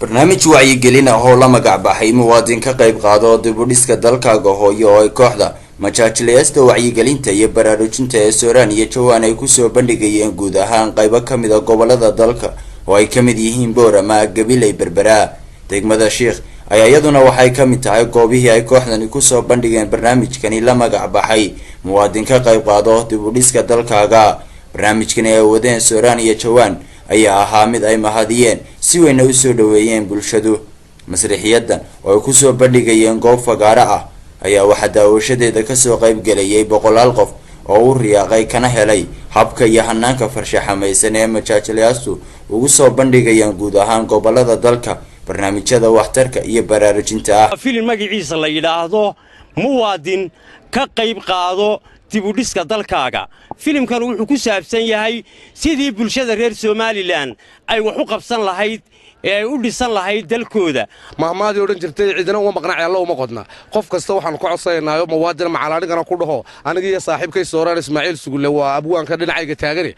barnaamij wacyigelin ah oo la magac baxay muwaadin ka qayb qaado dib u dhiska dalkaaga hooyo oo ay kooxda majaajilaysta wacyigelinta iyo baraarujinta ee Sooraan iyo Jawaan ay ku soo bandhigayeen guud ahaan qaybo kamid ah gobolada dalka oo ay kamid yihiin Boorama, Gabiley, Berbera, degmada Sheekh ayaa iyaduna waxay kamid tahay goobihii ay kooxdani ku soo bandhigeen barnaamijkani la magac baxay muwaadin ka qayb qaado dib u dhiska dalkaaga. barnaamijkani ay wadeen Sooraan iyo Jawaan ayaa ahaa mid ay mahadiyeen si weyn u soo dhaweeyeen bulshadu. masriixiyada oo ay ku soo bandhigayeen goob fagaara ah ayaa waxa daawashadeeda ka soo qayb galayay 100 qof oo u riyaaqay kana helay habka iyo hanaanka farshaxamaysan ee majaajilaystu ugu soo bandhigayaan guud ahaan gobolada dalka barnaamijyada waxtarka iyo baraarujinta ah. filim magaciisa la yiraahdo muwaadin ka qayb qaado dib u dhiska dalkaaga. filimkan wuxuu ku saabsan yahay sidii bulshada reer Somaliland ay wax u qabsan lahayd ee ay u dhisan lahayd dalkooda. maamaadii oran jirtay cidina uma maqnaa alla uma qodna. qof kasta waxaan ku codsanaynaa muwaadin macalaanigana ku dhaho aniga iyo saaxiibkay Sooraan Ismaaciil Sugulle waa abwaanka dhinacayga taagani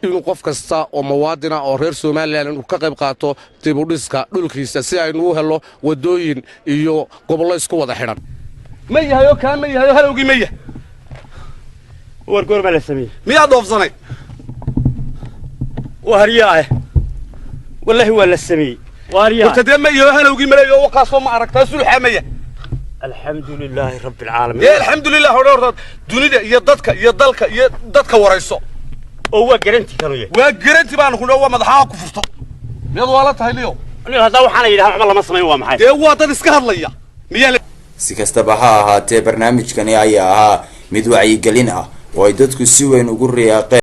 inuu qof kasta oo muwaadin ah oo reer Somaliland uu ka qayb qaato dib u dhiska dhulkiisa si ay u helo wadooyin iyo gobollo isku wada xiran. ma yahayo kaan ma yahayo halowgii ma yahay wargoor ma la sameeyay miyaa doofsanay wariyaa wallahi wala sameeyay wariyaa tadee ma yahayo halowgii ma leeyo oo qaasoo ma aragtaa sulxa ma yahay alxamdulillah rabbil alamin ya alxamdulillah horta dunida iyo dalka iyo dadka warayso oo waa garanti kanu yahay waa garanti baan ku dhaw madaxa ku furto miyad wala tahay liyo aniga hadda waxaan yiraahdaa waxba lama sameeyo waa maxay dee waa dad iska hadlaya miyaa si kastaba ha ahaatee barnaamijkani ayaa ahaa mid wacyigelin ah oo ay dadku si weyn ugu riyaaqeen